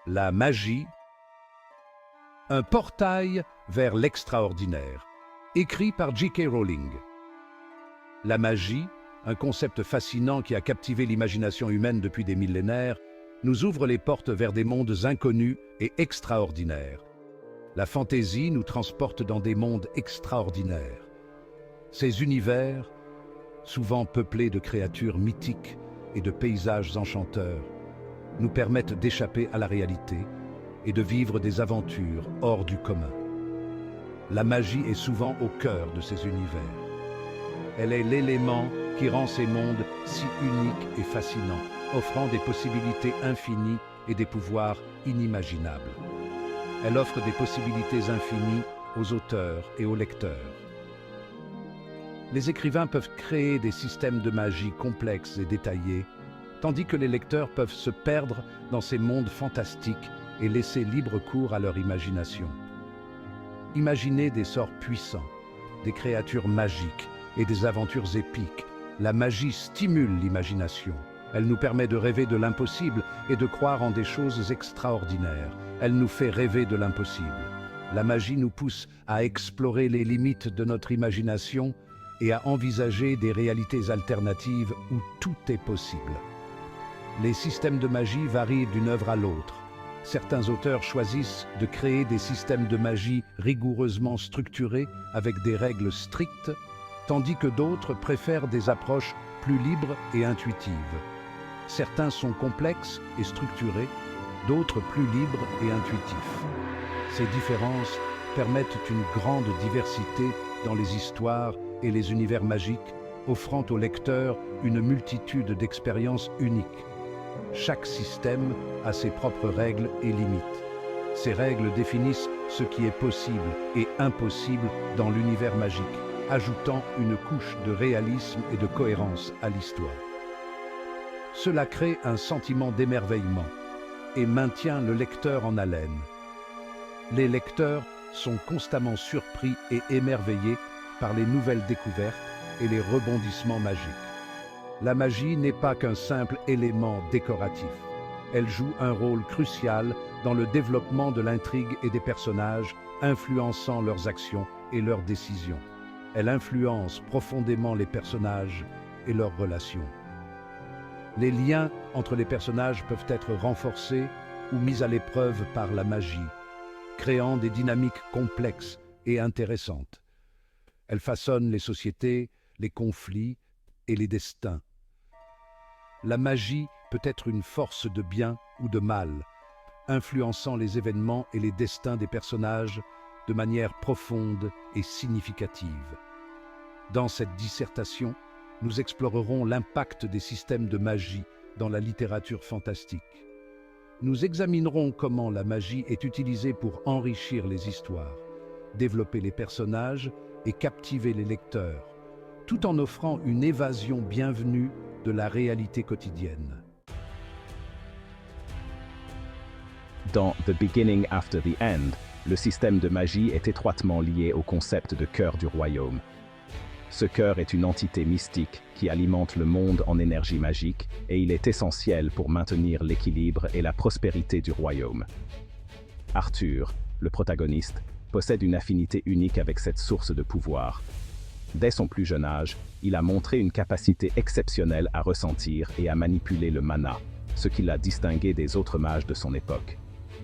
La magie, un portail vers l'extraordinaire, écrit par J.K. Rowling. La magie, un concept fascinant qui a captivé l'imagination humaine depuis des millénaires, nous ouvre les portes vers des mondes inconnus et extraordinaires. La fantaisie nous transporte dans des mondes extraordinaires. Ces univers, souvent peuplés de créatures mythiques et de paysages enchanteurs, nous permettent d'échapper à la réalité et de vivre des aventures hors du commun. La magie est souvent au cœur de ces univers. Elle est l'élément qui rend ces mondes si uniques et fascinants, offrant des possibilités infinies et des pouvoirs inimaginables. Elle offre des possibilités infinies aux auteurs et aux lecteurs. Les écrivains peuvent créer des systèmes de magie complexes et détaillés, tandis que les lecteurs peuvent se perdre dans ces mondes fantastiques et laisser libre cours à leur imagination. Imaginez des sorts puissants, des créatures magiques et des aventures épiques. La magie stimule l'imagination. Elle nous permet de rêver de l'impossible et de croire en des choses extraordinaires. Elle nous fait rêver de l'impossible. La magie nous pousse à explorer les limites de notre imagination et à envisager des réalités alternatives où tout est possible. Les systèmes de magie varient d'une œuvre à l'autre. Certains auteurs choisissent de créer des systèmes de magie rigoureusement structurés avec des règles strictes, tandis que d'autres préfèrent des approches plus libres et intuitives. Certains sont complexes et structurés, d'autres plus libres et intuitifs. Ces différences permettent une grande diversité dans les histoires et les univers magiques, offrant aux lecteurs une multitude d'expériences uniques. Chaque système a ses propres règles et limites. Ces règles définissent ce qui est possible et impossible dans l'univers magique, ajoutant une couche de réalisme et de cohérence à l'histoire. Cela crée un sentiment d'émerveillement et maintient le lecteur en haleine. Les lecteurs sont constamment surpris et émerveillés par les nouvelles découvertes et les rebondissements magiques. La magie n'est pas qu'un simple élément décoratif. Elle joue un rôle crucial dans le développement de l'intrigue et des personnages, influençant leurs actions et leurs décisions. Elle influence profondément les personnages et leurs relations. Les liens entre les personnages peuvent être renforcés ou mis à l'épreuve par la magie, créant des dynamiques complexes et intéressantes. Elle façonne les sociétés, les conflits et les destins. La magie peut être une force de bien ou de mal, influençant les événements et les destins des personnages de manière profonde et significative. Dans cette dissertation, nous explorerons l'impact des systèmes de magie dans la littérature fantastique. Nous examinerons comment la magie est utilisée pour enrichir les histoires, développer les personnages et captiver les lecteurs, tout en offrant une évasion bienvenue de la réalité quotidienne. Dans The Beginning After the End, le système de magie est étroitement lié au concept de cœur du royaume. Ce cœur est une entité mystique qui alimente le monde en énergie magique et il est essentiel pour maintenir l'équilibre et la prospérité du royaume. Arthur, le protagoniste, possède une affinité unique avec cette source de pouvoir. Dès son plus jeune âge, il a montré une capacité exceptionnelle à ressentir et à manipuler le mana, ce qui l'a distingué des autres mages de son époque.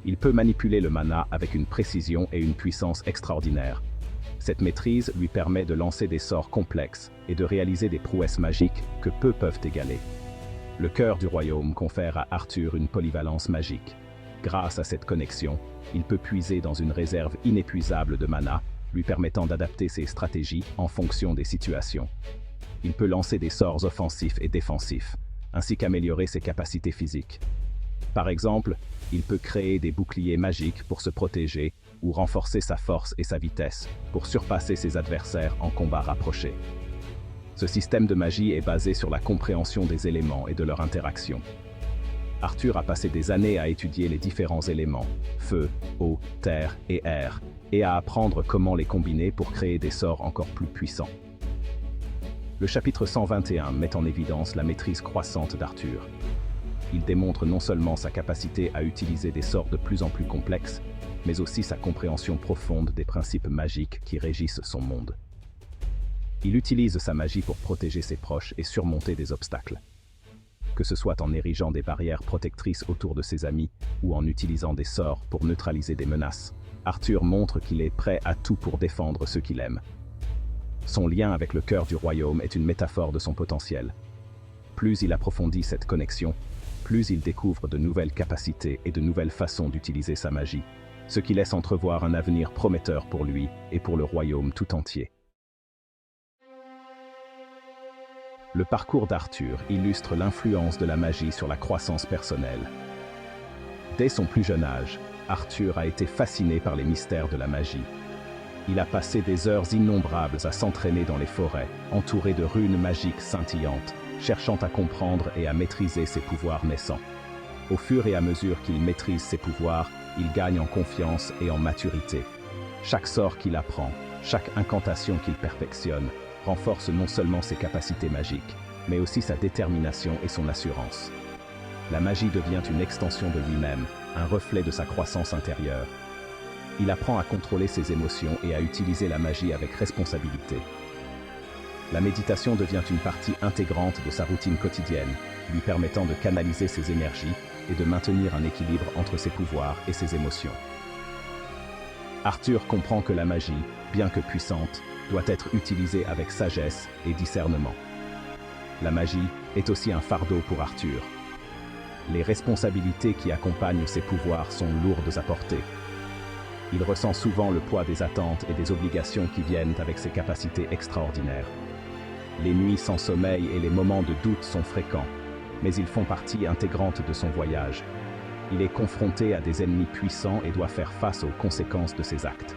Il peut manipuler le mana avec une précision et une puissance extraordinaires. Cette maîtrise lui permet de lancer des sorts complexes et de réaliser des prouesses magiques que peu peuvent égaler. Le cœur du royaume confère à Arthur une polyvalence magique. Grâce à cette connexion, il peut puiser dans une réserve inépuisable de mana, lui permettant d'adapter ses stratégies en fonction des situations. Il peut lancer des sorts offensifs et défensifs, ainsi qu'améliorer ses capacités physiques. Par exemple, il peut créer des boucliers magiques pour se protéger ou renforcer sa force et sa vitesse pour surpasser ses adversaires en combat rapproché. Ce système de magie est basé sur la compréhension des éléments et de leur interaction. Arthur a passé des années à étudier les différents éléments, feu, eau, terre et air, et à apprendre comment les combiner pour créer des sorts encore plus puissants. Le chapitre 121 met en évidence la maîtrise croissante d'Arthur. il démontre non seulement sa capacité à utiliser des sorts de plus en plus complexes, mais aussi sa compréhension profonde des principes magiques qui régissent son monde. Il utilise sa magie pour protéger ses proches et surmonter des obstacles. Que ce soit en érigeant des barrières protectrices autour de ses amis ou en utilisant des sorts pour neutraliser des menaces, Arthur montre qu'il est prêt à tout pour défendre ceux qu'il aime. Son lien avec le cœur du royaume est une métaphore de son potentiel. Plus il approfondit cette connexion, plus il découvre de nouvelles capacités et de nouvelles façons d'utiliser sa magie, ce qui laisse entrevoir un avenir prometteur pour lui et pour le royaume tout entier. Le parcours d'Arthur illustre l'influence de la magie sur la croissance personnelle. Dès son plus jeune âge, Arthur a été fasciné par les mystères de la magie. Il a passé des heures innombrables à s'entraîner dans les forêts, entouré de runes magiques scintillantes, cherchant à comprendre et à maîtriser ses pouvoirs naissants. Au fur et à mesure qu'il maîtrise ses pouvoirs, il gagne en confiance et en maturité. Chaque sort qu'il apprend, chaque incantation qu'il perfectionne, renforce non seulement ses capacités magiques, mais aussi sa détermination et son assurance. La magie devient une extension de lui-même, un reflet de sa croissance intérieure. Il apprend à contrôler ses émotions et à utiliser la magie avec responsabilité. La méditation devient une partie intégrante de sa routine quotidienne, lui permettant de canaliser ses énergies et de maintenir un équilibre entre ses pouvoirs et ses émotions. Arthur comprend que la magie, bien que puissante, doit être utilisée avec sagesse et discernement. La magie est aussi un fardeau pour Arthur. Les responsabilités qui accompagnent ses pouvoirs sont lourdes à porter. Il ressent souvent le poids des attentes et des obligations qui viennent avec ses capacités extraordinaires. Les nuits sans sommeil et les moments de doute sont fréquents, mais ils font partie intégrante de son voyage. Il est confronté à des ennemis puissants et doit faire face aux conséquences de ses actes.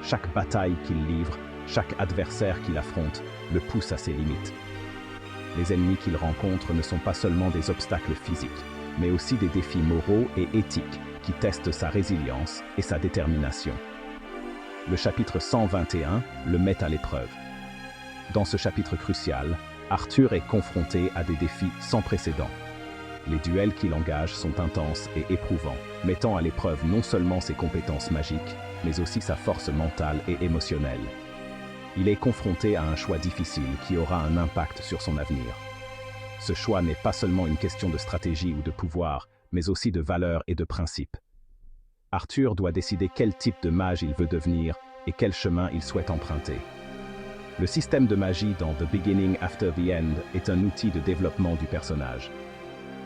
Chaque bataille qu'il livre, chaque adversaire qu'il affronte, le pousse à ses limites. Les ennemis qu'il rencontre ne sont pas seulement des obstacles physiques, mais aussi des défis moraux et éthiques qui testent sa résilience et sa détermination. Le chapitre 121 le met à l'épreuve. Dans ce chapitre crucial, Arthur est confronté à des défis sans précédent. Les duels qu'il engage sont intenses et éprouvants, mettant à l'épreuve non seulement ses compétences magiques, mais aussi sa force mentale et émotionnelle. Il est confronté à un choix difficile qui aura un impact sur son avenir. Ce choix n'est pas seulement une question de stratégie ou de pouvoir, mais aussi de valeurs et de principes. Arthur doit décider quel type de mage il veut devenir et quel chemin il souhaite emprunter. Le système de magie dans The Beginning After the End est un outil de développement du personnage.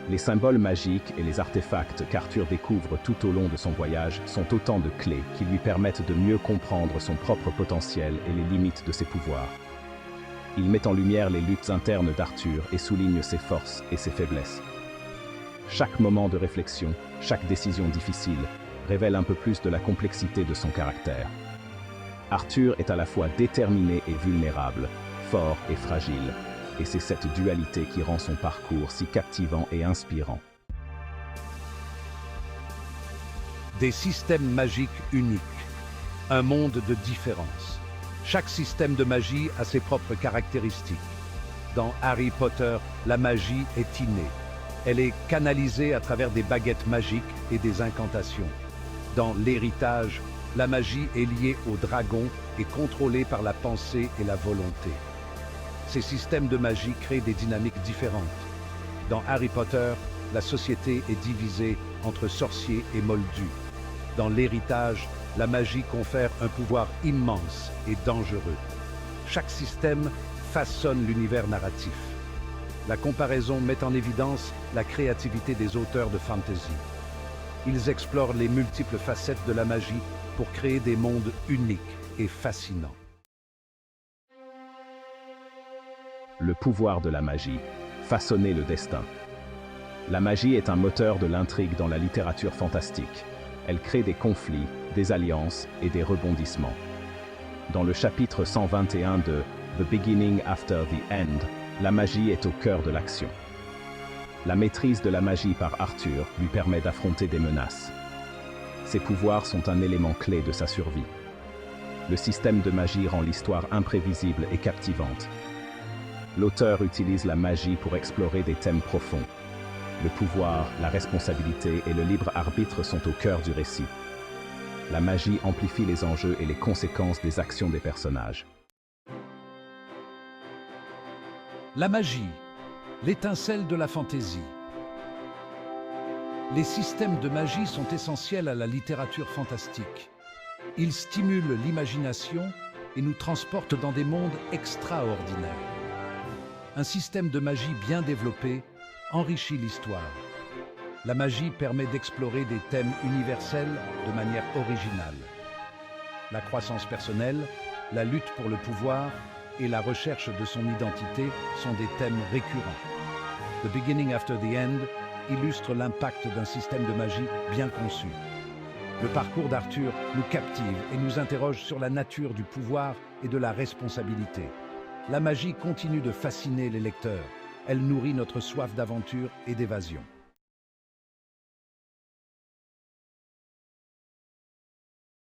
Les symboles magiques et les artefacts qu'Arthur découvre tout au long de son voyage sont autant de clés qui lui permettent de mieux comprendre son propre potentiel et les limites de ses pouvoirs. Il met en lumière les luttes internes d'Arthur et souligne ses forces et ses faiblesses. Chaque moment de réflexion, chaque décision difficile, révèle un peu plus de la complexité de son caractère. Arthur est à la fois déterminé et vulnérable, fort et fragile, et c'est cette dualité qui rend son parcours si captivant et inspirant. Des systèmes magiques uniques, un monde de différences. Chaque système de magie a ses propres caractéristiques. Dans Harry Potter, la magie est innée. Elle est canalisée à travers des baguettes magiques et des incantations. Dans l'héritage, la magie est liée au dragon et contrôlée par la pensée et la volonté. Ces systèmes de magie créent des dynamiques différentes. Dans Harry Potter, la société est divisée entre sorciers et moldus. Dans l'héritage, la magie confère un pouvoir immense et dangereux. Chaque système façonne l'univers narratif. La comparaison met en évidence la créativité des auteurs de fantasy. Ils explorent les multiples facettes de la magie pour créer des mondes uniques et fascinants. Le pouvoir de la magie, façonner le destin. La magie est un moteur de l'intrigue dans la littérature fantastique. Elle crée des conflits, des alliances et des rebondissements. Dans le chapitre 121 de The Beginning After the End, la magie est au cœur de l'action. La maîtrise de la magie par Arthur lui permet d'affronter des menaces. Ses pouvoirs sont un élément clé de sa survie. Le système de magie rend l'histoire imprévisible et captivante. L'auteur utilise la magie pour explorer des thèmes profonds. Le pouvoir, la responsabilité et le libre arbitre sont au cœur du récit. La magie amplifie les enjeux et les conséquences des actions des personnages. La magie, l'étincelle de la fantaisie. Les systèmes de magie sont essentiels à la littérature fantastique. Ils stimulent l'imagination et nous transportent dans des mondes extraordinaires. Un système de magie bien développé enrichit l'histoire. La magie permet d'explorer des thèmes universels de manière originale. La croissance personnelle, la lutte pour le pouvoir et la recherche de son identité sont des thèmes récurrents. The Beginning After the End illustre l'impact d'un système de magie bien conçu. Le parcours d'Arthur nous captive et nous interroge sur la nature du pouvoir et de la responsabilité. La magie continue de fasciner les lecteurs. Elle nourrit notre soif d'aventure et d'évasion.